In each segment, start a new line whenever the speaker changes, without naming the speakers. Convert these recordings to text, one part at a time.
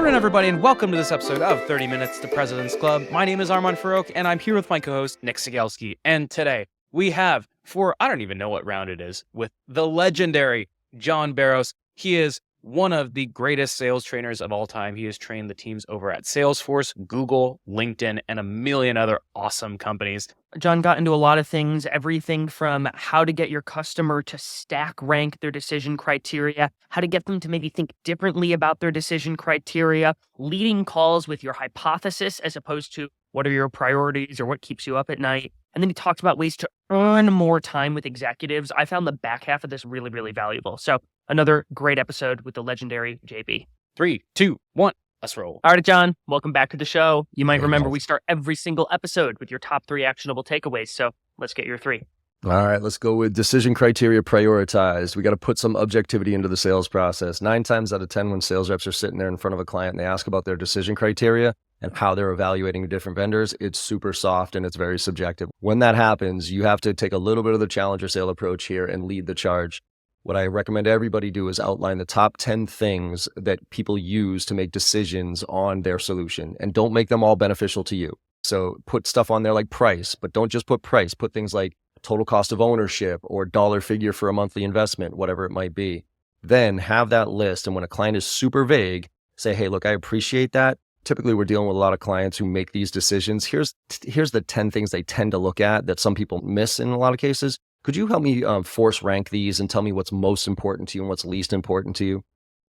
morning, everybody, and welcome to this episode of 30 Minutes to President's Club. My name is Armand Farouk, and I'm here with my co-host, Nick Sigelski. And today we have, I don't even know what round it is, with the legendary John Barrows. He is one of the greatest sales trainers of all time. He has trained the teams over at Salesforce, Google, LinkedIn, and a million other awesome companies.
John got into a lot of things, everything from how to get your customer to stack rank their decision criteria, how to get them to maybe think differently about their decision criteria, leading calls with your hypothesis as opposed to what are your priorities or what keeps you up at night. And then he talks about ways to earn more time with executives. I found the back half of this really, really valuable. So another great episode with the legendary JB.
3, 2, 1, let's roll.
All right, John, welcome back to the show. You might remember we start every single episode with your top 3 actionable takeaways. So let's get your 3.
All right, let's go with decision criteria prioritized. We got to put some objectivity into the sales process. 9 times out of 10, when sales reps are sitting there in front of a client and they ask about their decision criteria and how they're evaluating different vendors, it's super soft and it's very subjective. When that happens, you have to take a little bit of the challenger sale approach here and lead the charge. What I recommend everybody do is outline the top 10 things that people use to make decisions on their solution, and don't make them all beneficial to you. So put stuff on there like price, but don't just put price. Put things like total cost of ownership or dollar figure for a monthly investment, whatever it might be. Then have that list. And when a client is super vague, say, hey, look, I appreciate that. Typically, we're dealing with a lot of clients who make these decisions. Here's the 10 things they tend to look at that some people miss in a lot of cases. Could you help me force rank these and tell me what's most important to you and what's least important to you?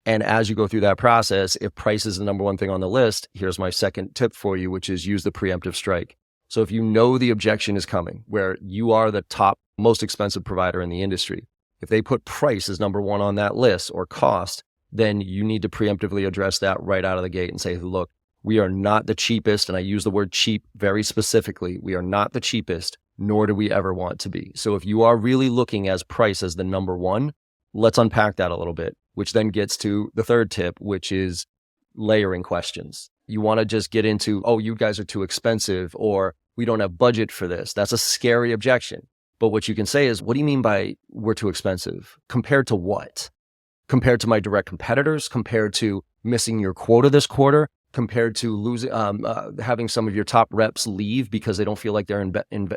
And as you go through that process, if price is the number one thing on the list, here's my second tip for you, which is use the preemptive strike. So if you know the objection is coming, where you are the top, most expensive provider in the industry, if they put price as number one on that list or cost, then you need to preemptively address that right out of the gate and say, look, we are not the cheapest. And I use the word cheap very specifically. We are not the cheapest, nor do we ever want to be. So if you are really looking as price as the number one, let's unpack that a little bit, which then gets to the third tip, which is layering questions. You want to just get into, oh, you guys are too expensive, or we don't have budget for this. That's a scary objection. But what you can say is, what do you mean by we're too expensive? Compared to what? Compared to my direct competitors? Compared to missing your quota this quarter? Compared to losing, having some of your top reps leave because they don't feel like they're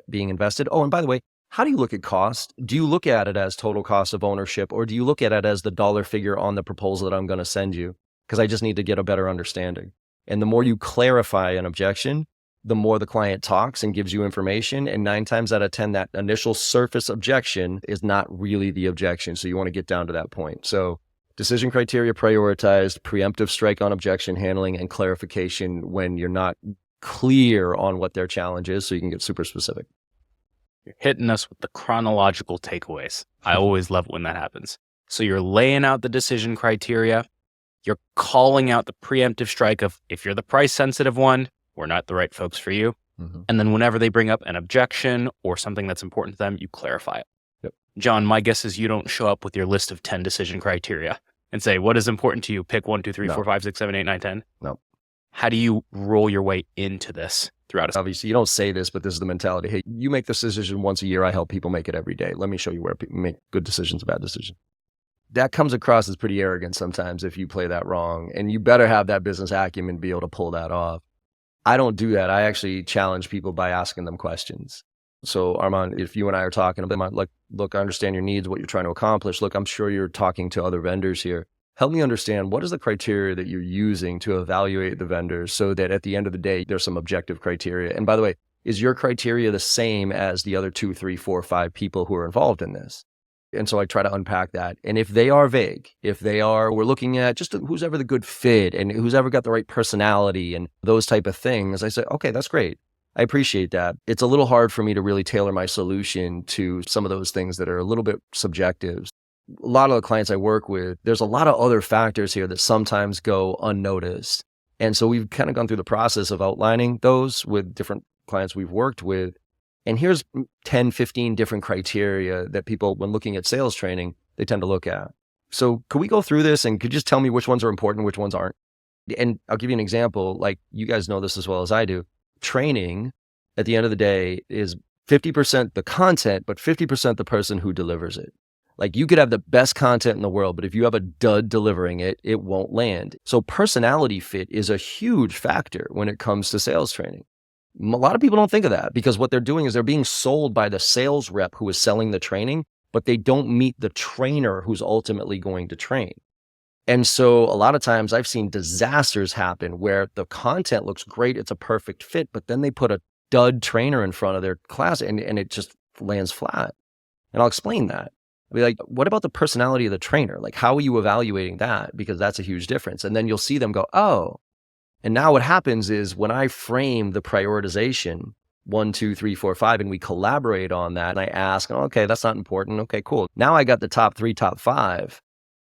being invested? Oh, and by the way, how do you look at cost? Do you look at it as total cost of ownership, or do you look at it as the dollar figure on the proposal that I'm going to send you? Because I just need to get a better understanding. And the more you clarify an objection, the more the client talks and gives you information. And 9 times out of 10, that initial surface objection is not really the objection. So you want to get down to that point. So decision criteria prioritized, preemptive strike on objection handling, and clarification when you're not clear on what their challenge is, so you can get super specific.
You're hitting us with the chronological takeaways. I always love it when that happens. So you're laying out the decision criteria. You're calling out the preemptive strike of, if you're the price sensitive one, we're not the right folks for you. Mm-hmm. And then whenever they bring up an objection or something that's important to them, you clarify it.
Yep.
John, my guess is you don't show up with your list of 10 decision criteria and say, what is important to you? Pick 1, 2, 3, 4, 5, 6, 7, 8, 9, 10.
No.
How do you roll your way into this throughout?
Obviously, you don't say this, but this is the mentality. Hey, you make this decision once a year. I help people make it every day. Let me show you where people make good decisions, bad decisions. That comes across as pretty arrogant sometimes if you play that wrong. And you better have that business acumen to be able to pull that off. I don't do that. I actually challenge people by asking them questions. So Armand, if you and I are talking about, like, look, I understand your needs, what you're trying to accomplish. Look, I'm sure you're talking to other vendors here. Help me understand, what is the criteria that you're using to evaluate the vendors so that at the end of the day, there's some objective criteria. And by the way, is your criteria the same as the other 2, 3, 4, 5 people who are involved in this? And so I try to unpack that. And if they are vague, we're looking at just who's ever the good fit and who's ever got the right personality and those type of things, I say, okay, that's great. I appreciate that. It's a little hard for me to really tailor my solution to some of those things that are a little bit subjective. A lot of the clients I work with, there's a lot of other factors here that sometimes go unnoticed. And so we've kind of gone through the process of outlining those with different clients we've worked with. And here's 10, 15 different criteria that people, when looking at sales training, they tend to look at. So could we go through this and could you just tell me which ones are important, which ones aren't? And I'll give you an example. Like, you guys know this as well as I do. Training, at the end of the day, is 50% the content, but 50% the person who delivers it. Like you could have the best content in the world, but if you have a dud delivering it, it won't land. So personality fit is a huge factor when it comes to sales training. A lot of people don't think of that because what they're doing is they're being sold by the sales rep who is selling the training, but they don't meet the trainer who's ultimately going to train. And so a lot of times I've seen disasters happen where the content looks great, it's a perfect fit, but then they put a dud trainer in front of their class and it just lands flat. And I'll explain that. I'll be like, what about the personality of the trainer? Like, how are you evaluating that? Because that's a huge difference. And then you'll see them go, oh. And now what happens is when I frame the prioritization, 1, 2, 3, 4, 5, and we collaborate on that, and I ask, oh, okay, that's not important. Okay, cool. Now I got the top 3, top 5.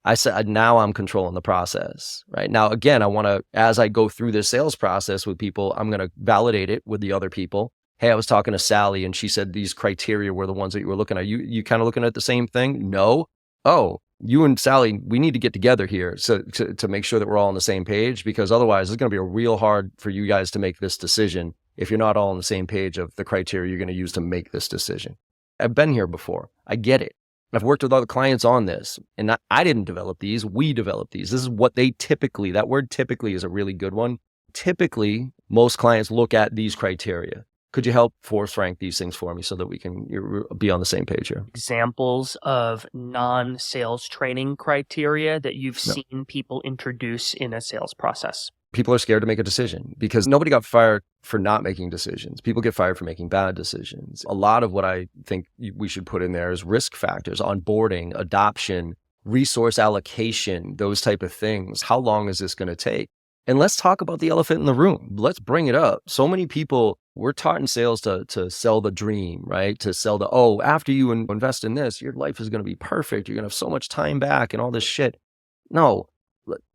I said, now I'm controlling the process, right? Now, again, I want to, as I go through this sales process with people, I'm going to validate it with the other people. Hey, I was talking to Sally and she said these criteria were the ones that you were looking at. You kind of looking at the same thing? No. Oh, you and Sally, we need to get together here to make sure that we're all on the same page, because otherwise it's going to be real hard for you guys to make this decision if you're not all on the same page of the criteria you're going to use to make this decision. I've been here before. I get it. I've worked with other clients on this, and I didn't develop these. We developed these. This is what they typically, that word typically is a really good one. Typically, most clients look at these criteria. Could you help force rank these things for me so that we can be on the same page here?
Examples of non-sales training criteria that you've seen people introduce in a sales process.
People are scared to make a decision because nobody got fired for not making decisions. People get fired for making bad decisions. A lot of what I think we should put in there is risk factors, onboarding, adoption, resource allocation, those type of things. How long is this going to take? And let's talk about the elephant in the room. Let's bring it up. So many people, we're taught in sales to sell the dream, right? To sell the, oh, after you invest in this, your life is going to be perfect. You're going to have so much time back and all this shit. No,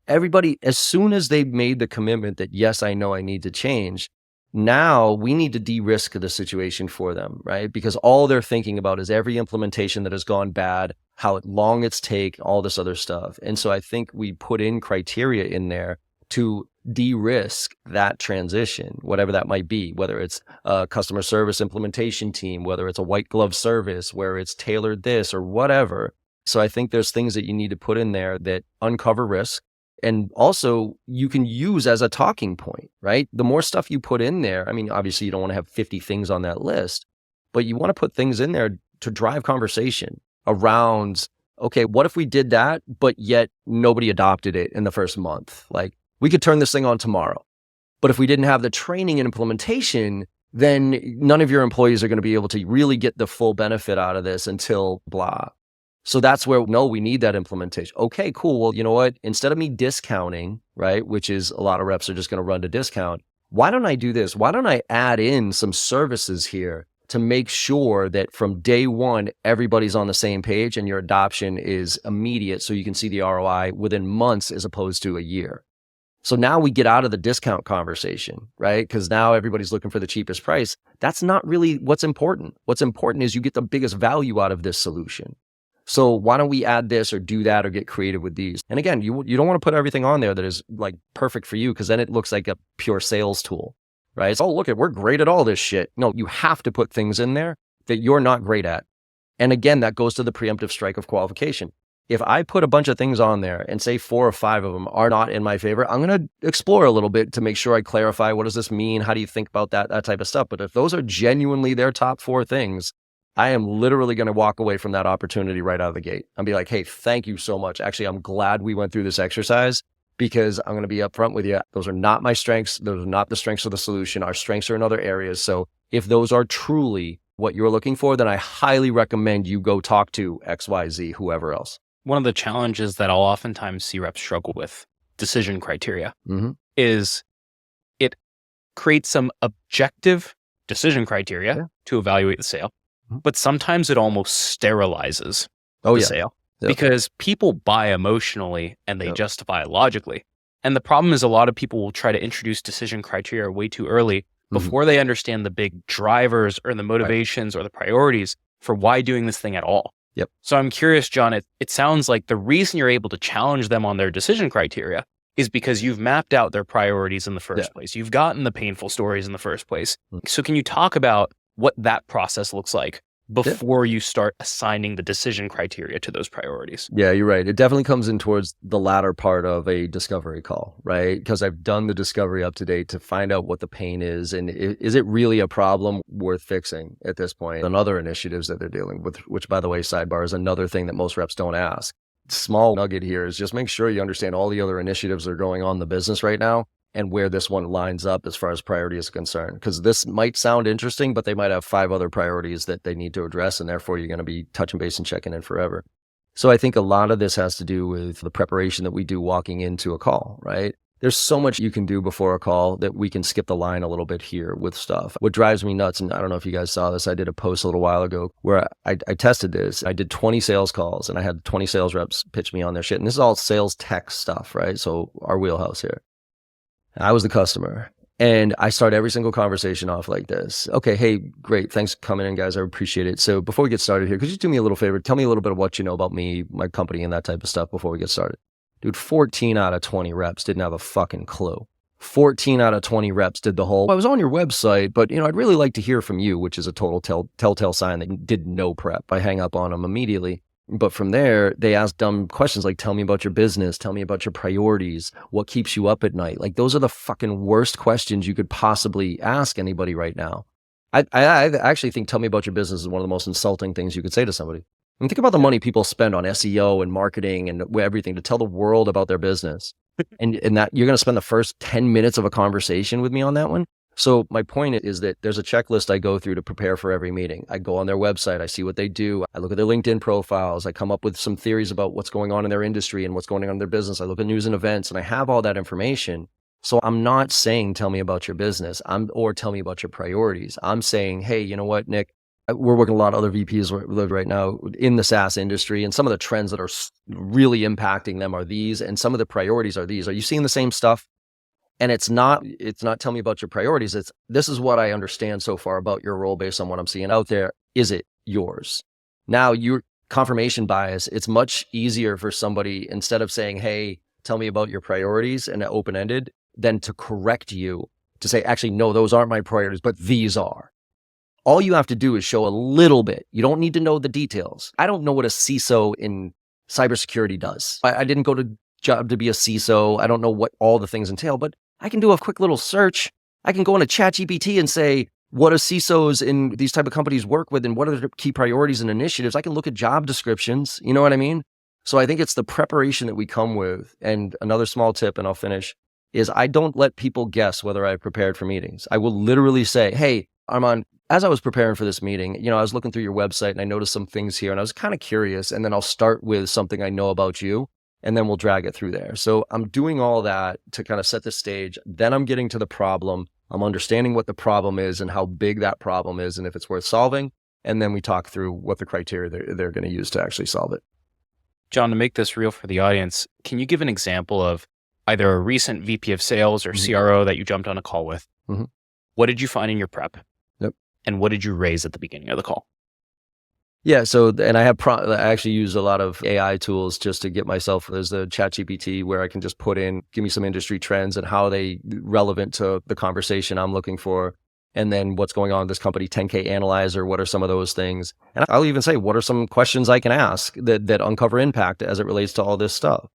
everybody, as soon as they've made the commitment that, yes, I know I need to change, now we need to de-risk the situation for them, right? Because all they're thinking about is every implementation that has gone bad, how long it's taken, all this other stuff. And so I think we put in criteria in there to de-risk that transition, whatever that might be, whether it's a customer service implementation team, whether it's a white glove service, where it's tailored this or whatever. So I think there's things that you need to put in there that uncover risk. And also you can use as a talking point, right? The more stuff you put in there, I mean, obviously you don't want to have 50 things on that list, but you want to put things in there to drive conversation around, okay, what if we did that, but yet nobody adopted it in the first month? Like, we could turn this thing on tomorrow. But if we didn't have the training and implementation, then none of your employees are going to be able to really get the full benefit out of this until blah. So that's where, no, we need that implementation. Okay, cool. Well, you know what? Instead of me discounting, right, which is a lot of reps are just going to run to discount, why don't I do this? Why don't I add in some services here to make sure that from day one, everybody's on the same page and your adoption is immediate so you can see the ROI within months as opposed to a year. So now we get out of the discount conversation, right? Because now everybody's looking for the cheapest price. That's not really what's important. What's important is you get the biggest value out of this solution. So why don't we add this or do that or get creative with these? And again, you don't want to put everything on there that is like perfect for you, because then it looks like a pure sales tool, right? It's, oh, look, we're great at all this shit. No, you have to put things in there that you're not great at. And again, that goes to the preemptive strike of qualification. If I put a bunch of things on there and say 4 or 5 of them are not in my favor, I'm going to explore a little bit to make sure I clarify, what does this mean? How do you think about that type of stuff? But if those are genuinely their top 4 things, I am literally going to walk away from that opportunity right out of the gate. I'll be like, hey, thank you so much. Actually, I'm glad we went through this exercise, because I'm going to be upfront with you. Those are not my strengths. Those are not the strengths of the solution. Our strengths are in other areas. So if those are truly what you're looking for, then I highly recommend you go talk to XYZ, whoever else.
One of the challenges that I'll oftentimes see reps struggle with decision criteria is it creates some objective decision criteria to evaluate the sale, but sometimes it almost sterilizes the sale because people buy emotionally and they justify it logically. And the problem is a lot of people will try to introduce decision criteria way too early before they understand the big drivers or the motivations or the priorities for why doing this thing at all. So I'm curious, John, it sounds like the reason you're able to challenge them on their decision criteria is because you've mapped out their priorities in the first place. You've gotten the painful stories in the first place. So can you talk about what that process looks like before you start assigning the decision criteria to those priorities.
Yeah, you're right. It definitely comes in towards the latter part of a discovery call, right? Because I've done the discovery up to date to find out what the pain is. And is it really a problem worth fixing at this point? And other initiatives that they're dealing with, which, by the way, sidebar, is another thing that most reps don't ask. Small nugget here is just make sure you understand all the other initiatives that are going on in the business right now and where this one lines up as far as priority is concerned. Because this might sound interesting, but they might have 5 other priorities that they need to address, and therefore you're going to be touching base and checking in forever. So I think a lot of this has to do with the preparation that we do walking into a call, right? There's so much you can do before a call that we can skip the line a little bit here with stuff. What drives me nuts, and I don't know if you guys saw this, I did a post a little while ago where I tested this. I did 20 sales calls and I had 20 sales reps pitch me on their shit. And this is all sales tech stuff, right? So our wheelhouse here. I was the customer. And I start every single conversation off like this. Okay, hey, great. Thanks for coming in, guys. I appreciate it. So before we get started here, could you do me a little favor? Tell me a little bit of what you know about me, my company, and that type of stuff before we get started. Dude, 14 out of 20 reps didn't have a fucking clue. 14 out of 20 reps did the whole, I was on your website, but I'd really like to hear from you, which is a total telltale sign that you did no prep. I hang up on them immediately. But from there, they ask dumb questions like, tell me about your business, tell me about your priorities, what keeps you up at night. Like, those are the fucking worst questions you could possibly ask anybody right now. I actually think tell me about your business is one of the most insulting things you could say to somebody. I mean, think about the money people spend on SEO and marketing and everything to tell the world about their business. and that you're going to spend the first 10 minutes of a conversation with me on that one. So my point is that there's a checklist I go through to prepare for every meeting. I go on their website, I see what they do, I look at their LinkedIn profiles, I come up with some theories about what's going on in their industry and what's going on in their business. I look at news and events, and I have all that information. So I'm not saying tell me about your business or tell me about your priorities. I'm saying, hey, you know what, Nick? We're working with a lot of other VPs right now in the SaaS industry, and some of the trends that are really impacting them are these, and some of the priorities are these. Are you seeing the same stuff? And it's not tell me about your priorities. It's this is what I understand so far about your role based on what I'm seeing out there. Is it yours? Now, your confirmation bias, it's much easier for somebody, instead of saying, hey, tell me about your priorities and open-ended, than to correct you to say, actually, no, those aren't my priorities, but these are. All you have to do is show a little bit. You don't need to know the details. I don't know what a CISO in cybersecurity does. I didn't go to job to be a CISO. I don't know what all the things entail, but I can do a quick little search. I can go into ChatGPT and say, what do CISOs in these type of companies work with and what are the key priorities and initiatives? I can look at job descriptions. You know what I mean? So I think it's the preparation that we come with. And another small tip, and I'll finish, is I don't let people guess whether I prepared for meetings. I will literally say, hey, Armand, as I was preparing for this meeting, I was looking through your website and I noticed some things here and I was kind of curious. And then I'll start with something I know about you, and then we'll drag it through there. So I'm doing all that to kind of set the stage. Then I'm getting to the problem. I'm understanding what the problem is and how big that problem is and if it's worth solving. And then we talk through what the criteria they're going to use to actually solve it.
John, to make this real for the audience, can you give an example of either a recent VP of sales or CRO that you jumped on a call with?
Mm-hmm.
What did you find in your prep?
Yep.
And what did you raise at the beginning of the call?
Yeah. So, and I actually use a lot of AI tools just to get myself, there's the ChatGPT where I can just put in, give me some industry trends and how they relevant to the conversation I'm looking for. And then what's going on in this company, 10K analyzer, what are some of those things? And I'll even say, what are some questions I can ask that uncover impact as it relates to all this stuff?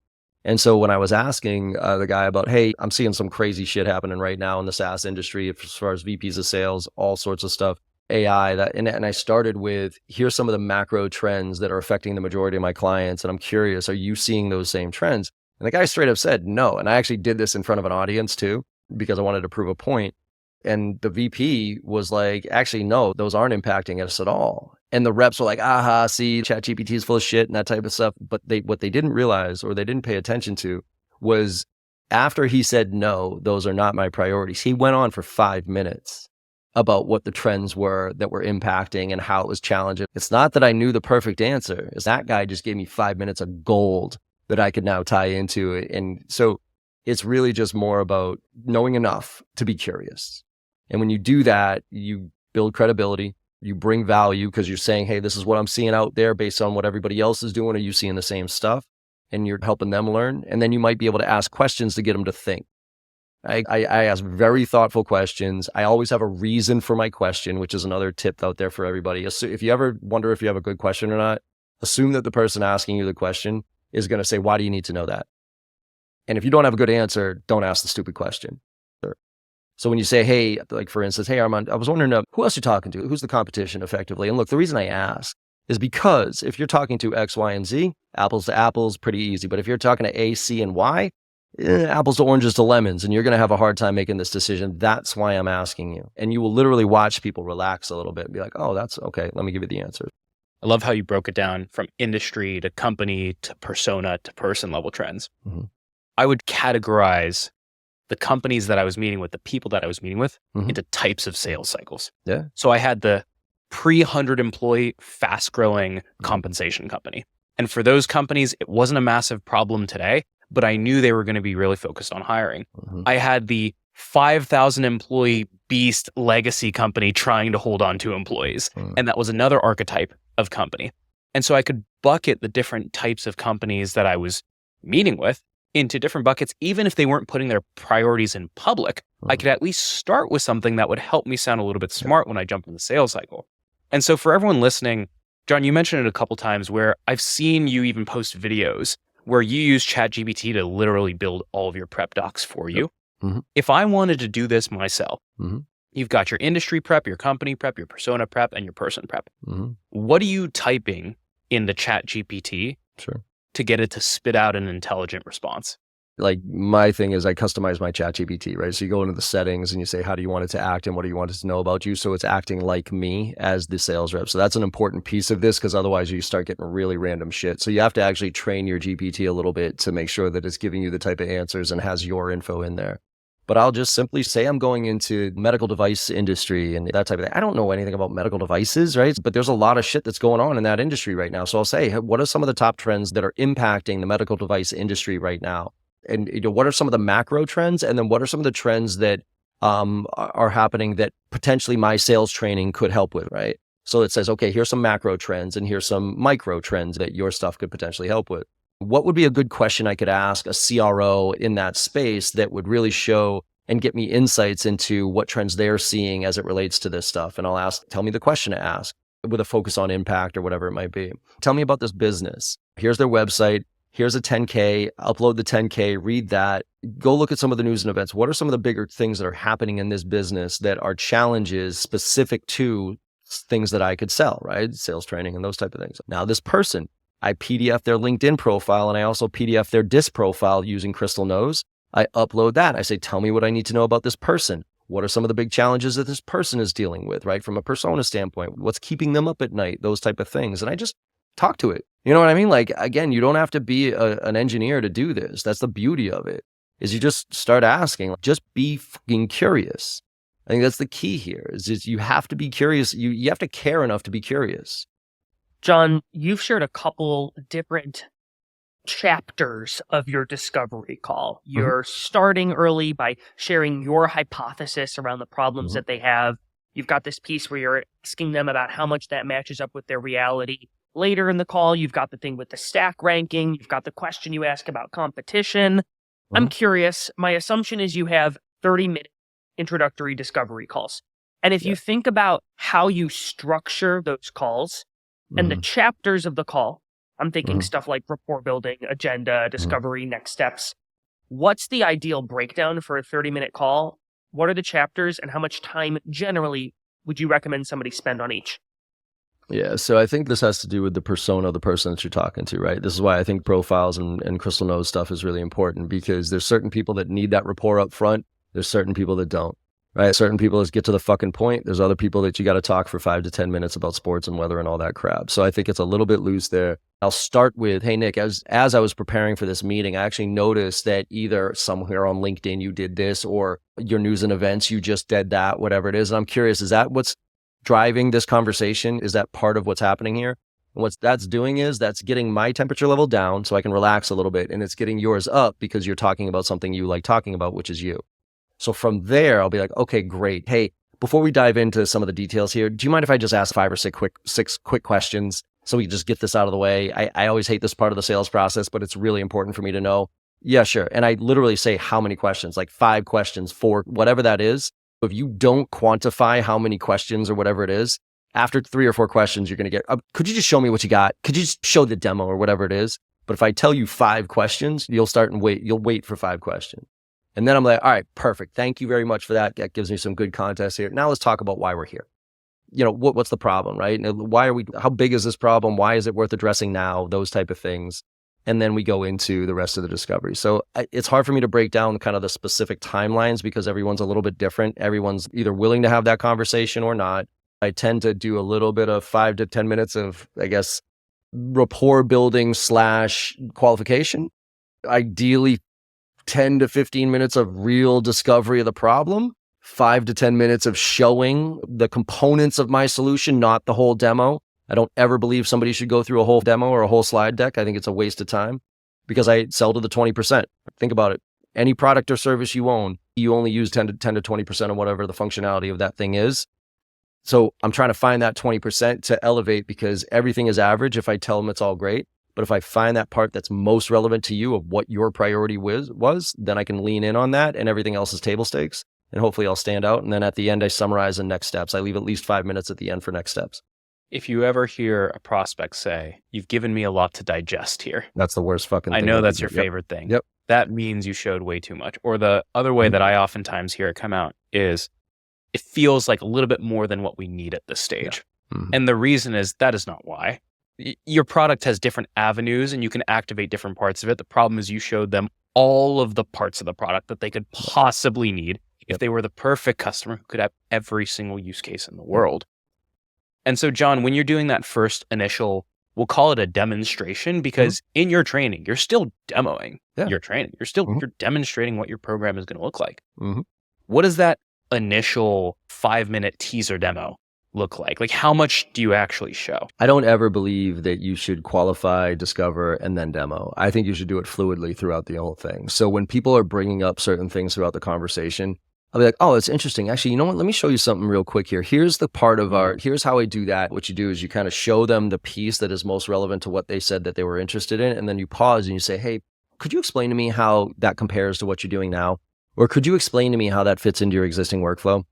And so when I was asking the guy about, hey, I'm seeing some crazy shit happening right now in the SaaS industry as far as VPs of sales, all sorts of stuff. AI, and I started with, here's some of the macro trends that are affecting the majority of my clients. And I'm curious, are you seeing those same trends? And the guy straight up said no. And I actually did this in front of an audience too, because I wanted to prove a point. And the VP was like, actually, no, those aren't impacting us at all. And the reps were like, aha, see, ChatGPT is full of shit and that type of stuff. But what they didn't realize or they didn't pay attention to was after he said, no, those are not my priorities, he went on for 5 minutes about what the trends were that were impacting and how it was challenging. It's not that I knew the perfect answer. It's that guy just gave me 5 minutes of gold that I could now tie into it. And so it's really just more about knowing enough to be curious. And when you do that, you build credibility, you bring value because you're saying, hey, this is what I'm seeing out there based on what everybody else is doing. Are you seeing the same stuff? And you're helping them learn. And then you might be able to ask questions to get them to think. I ask very thoughtful questions. I always have a reason for my question, which is another tip out there for everybody. If you ever wonder if you have a good question or not, assume that the person asking you the question is going to say, why do you need to know that? And if you don't have a good answer, don't ask the stupid question. So when you say, hey, like for instance, hey, Armand, I was wondering who else you're talking to? Who's the competition effectively? And look, the reason I ask is because if you're talking to X, Y, and Z, apples to apples, pretty easy. But if you're talking to A, C, and Y, apples to oranges to lemons, and you're going to have a hard time making this decision. That's why I'm asking you. And you will literally watch people relax a little bit and be like, oh, that's okay. Let me give you the answer.
I love how you broke it down from industry to company to persona to person level trends.
Mm-hmm.
I would categorize the companies that I was meeting with, the people that I was meeting with,
Mm-hmm.
into types of sales cycles.
Yeah.
So I had the pre-100 employee, fast growing compensation company. And for those companies, it wasn't a massive problem today, but I knew they were going to be really focused on hiring.
Mm-hmm.
I had the 5,000 employee beast legacy company trying to hold on to employees.
Mm.
And that was another archetype of company. And so I could bucket the different types of companies that I was meeting with into different buckets. Even if they weren't putting their priorities in public, I could at least start with something that would help me sound a little bit smart when I jump in the sales cycle. And so for everyone listening, John, you mentioned it a couple times where I've seen you even post videos where you use ChatGPT to literally build all of your prep docs for you.
Mm-hmm.
If I wanted to do this myself,
Mm-hmm.
you've got your industry prep, your company prep, your persona prep, and your person prep.
Mm-hmm.
What are you typing in the ChatGPT
Sure.
to get it to spit out an intelligent response?
Like my thing is I customize my ChatGPT, right? So you go into the settings and you say, how do you want it to act and what do you want it to know about you? So it's acting like me as the sales rep. So that's an important piece of this because otherwise you start getting really random shit. So you have to actually train your GPT a little bit to make sure that it's giving you the type of answers and has your info in there. But I'll just simply say I'm going into medical device industry and that type of thing. I don't know anything about medical devices, right? But there's a lot of shit that's going on in that industry right now. So I'll say, hey, what are some of the top trends that are impacting the medical device industry right now? And what are some of the macro trends? And then what are some of the trends that are happening that potentially my sales training could help with, right? So it says, okay, here's some macro trends and here's some micro trends that your stuff could potentially help with. What would be a good question I could ask a CRO in that space that would really show and get me insights into what trends they're seeing as it relates to this stuff? And I'll ask, tell me the question to ask with a focus on impact or whatever it might be. Tell me about this business. Here's their website. Here's a 10K, upload the 10K, read that, go look at some of the news and events. What are some of the bigger things that are happening in this business that are challenges specific to things that I could sell, right? Sales training and those type of things. Now this person, I PDF their LinkedIn profile and I also PDF their DISC profile using Crystal Knows. I upload that. I say, tell me what I need to know about this person. What are some of the big challenges that this person is dealing with, right? From a persona standpoint, what's keeping them up at night, those type of things. And I just talk to it. You know what I mean? Like, again, you don't have to be an engineer to do this. That's the beauty of it, is you just start asking. Just be fucking curious. I think that's the key here, is just you have to be curious. You have to care enough to be curious.
John, you've shared a couple different chapters of your discovery call. You're starting early by sharing your hypothesis around the problems that they have. You've got this piece where you're asking them about how much that matches up with their reality. Later in the call, you've got the thing with the stack ranking. You've got the question you ask about competition. I'm curious. My assumption is you have 30-minute introductory discovery calls. And if you think about how you structure those calls and the chapters of the call, I'm thinking stuff like rapport building, agenda, discovery, next steps. What's the ideal breakdown for a 30-minute call? What are the chapters and how much time generally would you recommend somebody spend on each?
Yeah, so I think this has to do with the persona of the person that you're talking to, right? This is why I think profiles and Crystal Knows stuff is really important, because there's certain people that need that rapport up front. There's certain people that don't, right? Certain people just get to the fucking point. There's other people that you got to talk for 5 to 10 minutes about sports and weather and all that crap. So I think it's a little bit loose there. I'll start with, hey, Nick, as I was preparing for this meeting, I actually noticed that either somewhere on LinkedIn you did this or your news and events, you just did that, whatever it is. And I'm curious, is that what's driving this conversation? Is that part of what's happening here? And what that's doing is that's getting my temperature level down so I can relax a little bit, and it's getting yours up because you're talking about something you like talking about, which is you. So from there, I'll be like, okay, great. Hey, before we dive into some of the details here, do you mind if I just ask 5 or 6 quick questions so we can just get this out of the way? I always hate this part of the sales process, but it's really important for me to know. Yeah, sure. And I literally say how many questions, like 5 questions, 4, whatever that is. If you don't quantify how many questions or whatever it is, after 3 or 4 questions, you're going to get, could you just show me what you got? Could you just show the demo or whatever it is? But if I tell you 5 questions, you'll wait for 5 questions. And then I'm like, all right, perfect. Thank you very much for that. That gives me some good context here. Now let's talk about why we're here. What's the problem, right? How big is this problem? Why is it worth addressing now? Those type of things. And then we go into the rest of the discovery. So it's hard for me to break down kind of the specific timelines because everyone's a little bit different. Everyone's either willing to have that conversation or not. I tend to do a little bit of 5 to 10 minutes of, I guess, rapport building / qualification. Ideally, 10 to 15 minutes of real discovery of the problem. 5 to 10 minutes of showing the components of my solution, not the whole demo. I don't ever believe somebody should go through a whole demo or a whole slide deck. I think it's a waste of time because I sell to the 20%. Think about it. Any product or service you own, you only use 10 to 20% of whatever the functionality of that thing is. So I'm trying to find that 20% to elevate because everything is average if I tell them it's all great. But if I find that part that's most relevant to you of what your priority was, then I can lean in on that and everything else is table stakes. And hopefully I'll stand out. And then at the end, I summarize the next steps. I leave at least 5 minutes at the end for next steps.
If you ever hear a prospect say, you've given me a lot to digest here.
That's the worst fucking thing.
I know that's your favorite thing.
Yep.
That means you showed way too much. Or the other way that I oftentimes hear it come out is it feels like a little bit more than what we need at this stage. Yeah. Mm-hmm. And the reason is that is not why. Your product has different avenues and you can activate different parts of it. The problem is you showed them all of the parts of the product that they could possibly need if they were the perfect customer who could have every single use case in the world. And so, John, when you're doing that first initial, we'll call it a demonstration because in your training, you're still demoing your training. You're still you're demonstrating what your program is going to look like. What does that initial 5-minute teaser demo look like? Like, how much do you actually show? I
don't ever believe that you should qualify, discover, and then demo. I think you should do it fluidly throughout the whole thing. So when people are bringing up certain things throughout the conversation, I'll be like, oh, it's interesting. Actually, you know what? Let me show you something real quick here. Here's the part of here's how I do that. What you do is you kind of show them the piece that is most relevant to what they said that they were interested in. And then you pause and you say, hey, could you explain to me how that compares to what you're doing now? Or could you explain to me how that fits into your existing workflow?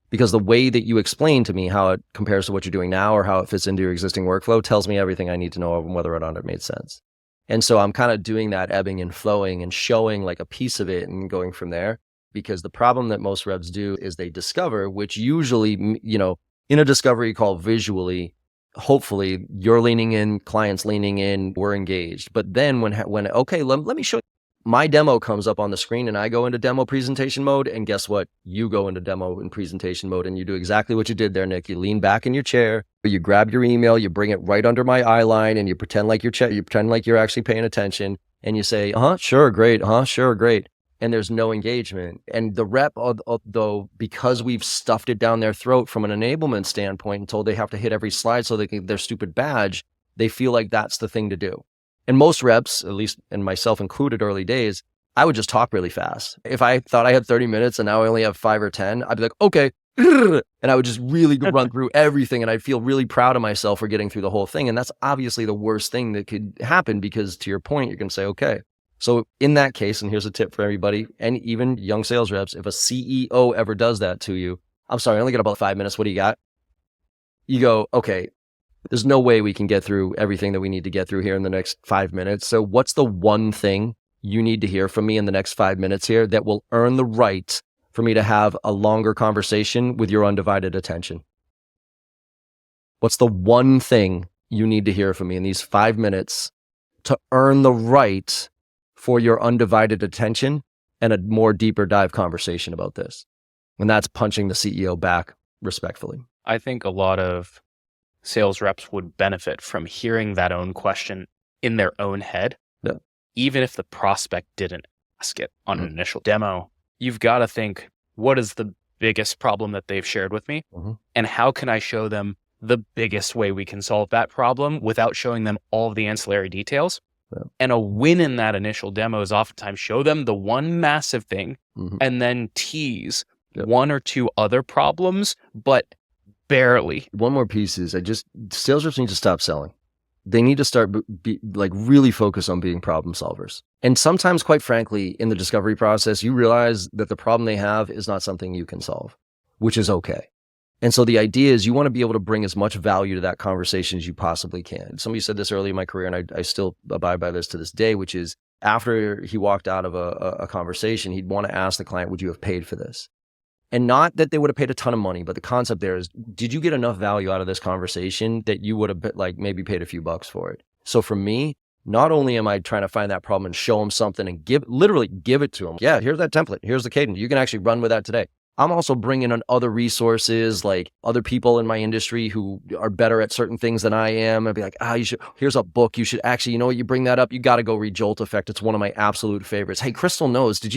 Because the way that you explain to me how it compares to what you're doing now or how it fits into your existing workflow tells me everything I need to know of whether or not it made sense. And so I'm kind of doing that ebbing and flowing and showing like a piece of it and going from there. Because the problem that most reps do is they discover, which usually, in a discovery call visually, hopefully you're leaning in, client's leaning in, we're engaged. But then when okay, let me show you. My demo comes up on the screen and I go into demo presentation mode. And guess what? You go into demo and presentation mode and you do exactly what you did there, Nick. You lean back in your chair, you grab your email, you bring it right under my eye line and you pretend like you're actually paying attention and you say, sure, great. Sure, great. And there's no engagement. And the rep, though, because we've stuffed it down their throat from an enablement standpoint and told they have to hit every slide so they can their stupid badge, they feel like that's the thing to do. And most reps, at least and myself included early days, I would just talk really fast. If I thought I had 30 minutes and now I only have 5 or 10, I'd be like, okay. And I would just really run through everything and I'd feel really proud of myself for getting through the whole thing. And that's obviously the worst thing that could happen because to your point, you're going to say, okay. So in that case, and here's a tip for everybody, and even young sales reps, if a CEO ever does that to you, I'm sorry, I only got about 5 minutes. What do you got? You go, okay, there's no way we can get through everything that we need to get through here in the next 5 minutes. So what's the one thing you need to hear from me in the next 5 minutes here that will earn the right for me to have a longer conversation with your undivided attention? What's the one thing you need to hear from me in these 5 minutes to earn the right for your undivided attention and a more deeper dive conversation about this? And that's punching the CEO back respectfully.
I think a lot of sales reps would benefit from hearing that own question in their own head, even if the prospect didn't ask it on an initial demo. You've got to think, what is the biggest problem that they've shared with me? And how can I show them the biggest way we can solve that problem without showing them all of the ancillary details? And a win in that initial demo is oftentimes show them the one massive thing and then tease 1 or 2 other problems, but barely.
One more piece is sales reps need to stop selling. They need to start like really focus on being problem solvers. And sometimes, quite frankly, in the discovery process, you realize that the problem they have is not something you can solve, which is okay. And so the idea is you want to be able to bring as much value to that conversation as you possibly can. Somebody said this early in my career, and I still abide by this to this day, which is after he walked out of a conversation, he'd want to ask the client, would you have paid for this? And not that they would have paid a ton of money, but the concept there is, did you get enough value out of this conversation that you would have like maybe paid a few bucks for it? So for me, not only am I trying to find that problem and show them something and literally give it to them. Yeah, here's that template. Here's the cadence. You can actually run with that today. I'm also bringing in other resources, like other people in my industry who are better at certain things than I am. I'd be like, here's a book. You should actually, you know what, you bring that up, you got to go read Jolt Effect. It's one of my absolute favorites. Hey, Crystal knows, do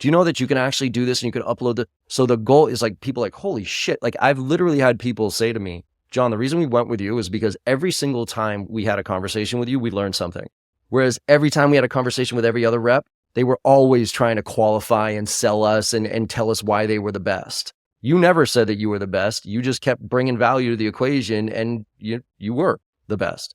you know that you can actually do this and you can upload so the goal is like, people like, holy shit. Like I've literally had people say to me, John, the reason we went with you is because every single time we had a conversation with you, we learned something. Whereas every time we had a conversation with every other rep, they were always trying to qualify and sell us and tell us why they were the best. You never said that you were the best. You just kept bringing value to the equation and you were the best.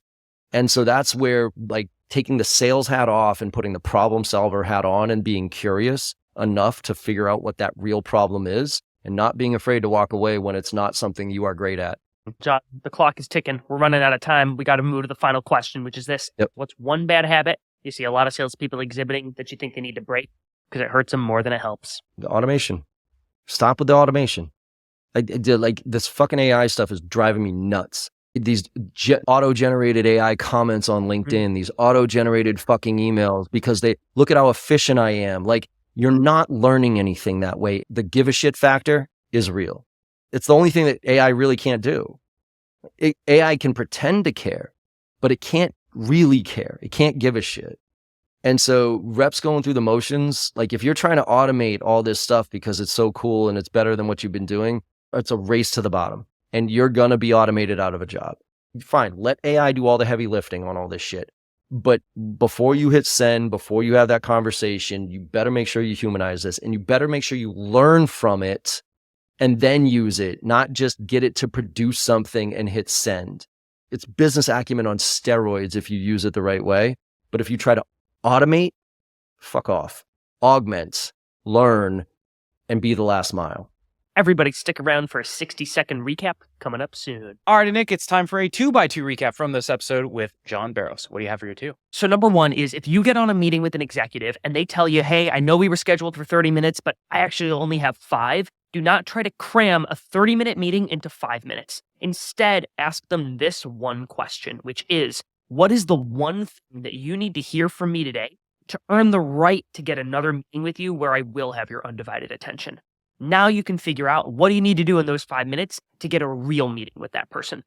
And so that's where like taking the sales hat off and putting the problem solver hat on and being curious enough to figure out what that real problem is and not being afraid to walk away when it's not something you are great at.
John, the clock is ticking. We're running out of time. We got to move to the final question, which is this.
Yep.
What's one bad habit you see a lot of salespeople exhibiting that you think they need to break because it hurts them more than it helps?
The automation. Stop with the automation. Like this fucking AI stuff is driving me nuts. These auto-generated AI comments on LinkedIn, these auto-generated fucking emails because they look at how efficient I am. Like you're not learning anything that way. The give a shit factor is real. It's the only thing that AI really can't do. AI can pretend to care, but it can't really care. It can't give a shit. And so reps going through the motions, like if you're trying to automate all this stuff because it's so cool and it's better than what you've been doing, it's a race to the bottom and you're going to be automated out of a job. Fine. Let AI do all the heavy lifting on all this shit. But before you hit send, before you have that conversation, you better make sure you humanize this and you better make sure you learn from it and then use it, not just get it to produce something and hit send. It's business acumen on steroids if you use it the right way. But if you try to automate, fuck off. Augment, learn, and be the last mile.
Everybody stick around for a 60-second recap coming up soon.
All right, Nick, it's time for a 2x2 recap from this episode with John Barrows. What do you have for your 2?
So number one is if you get on a meeting with an executive and they tell you, hey, I know we were scheduled for 30 minutes, but I actually only have 5. Do not try to cram a 30-minute meeting into 5 minutes. Instead, ask them this one question, which is, what is the one thing that you need to hear from me today to earn the right to get another meeting with you where I will have your undivided attention? Now you can figure out what do you need to do in those 5 minutes to get a real meeting with that person.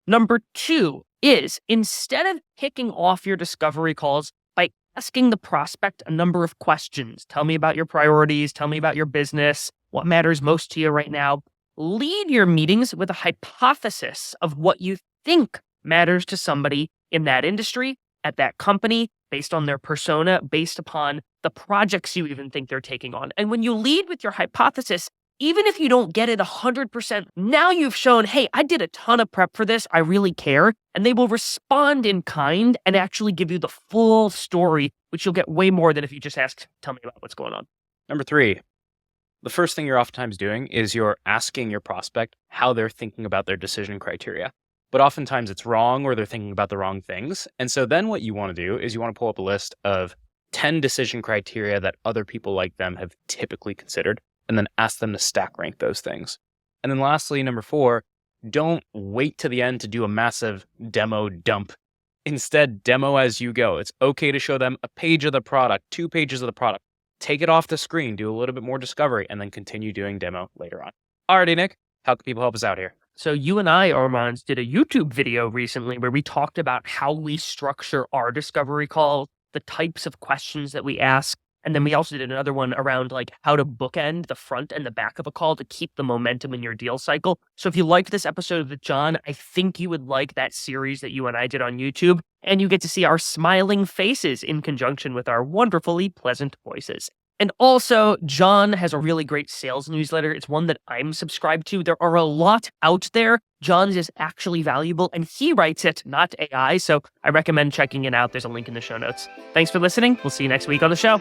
Number 2 is instead of kicking off your discovery calls by asking the prospect a number of questions, tell me about your priorities, tell me about your business, what matters most to you right now, lead your meetings with a hypothesis of what you think matters to somebody in that industry, at that company, based on their persona, based upon the projects you even think they're taking on. And when you lead with your hypothesis, even if you don't get it 100%, now you've shown, hey, I did a ton of prep for this. I really care. And they will respond in kind and actually give you the full story, which you'll get way more than if you just ask, tell me about what's going on.
Number 3, the first thing you're oftentimes doing is you're asking your prospect how they're thinking about their decision criteria. But oftentimes it's wrong or they're thinking about the wrong things. And so then what you want to do is you want to pull up a list of 10 decision criteria that other people like them have typically considered, and then ask them to stack rank those things. And then lastly, number 4, don't wait to the end to do a massive demo dump. Instead, demo as you go. It's okay to show them a page of the product, 2 pages of the product. Take it off the screen, do a little bit more discovery, and then continue doing demo later on. Alrighty, Nick, how can people help us out here?
So you and I, Armand, did a YouTube video recently where we talked about how we structure our discovery calls, the types of questions that we ask. And then we also did another one around like how to bookend the front and the back of a call to keep the momentum in your deal cycle. So if you liked this episode with John, I think you would like that series that you and I did on YouTube. And you get to see our smiling faces in conjunction with our wonderfully pleasant voices. And also, John has a really great sales newsletter. It's one that I'm subscribed to. There are a lot out there. John's is actually valuable, and he writes it, not AI. So I recommend checking it out. There's a link in the show notes. Thanks for listening. We'll see you next week on the show.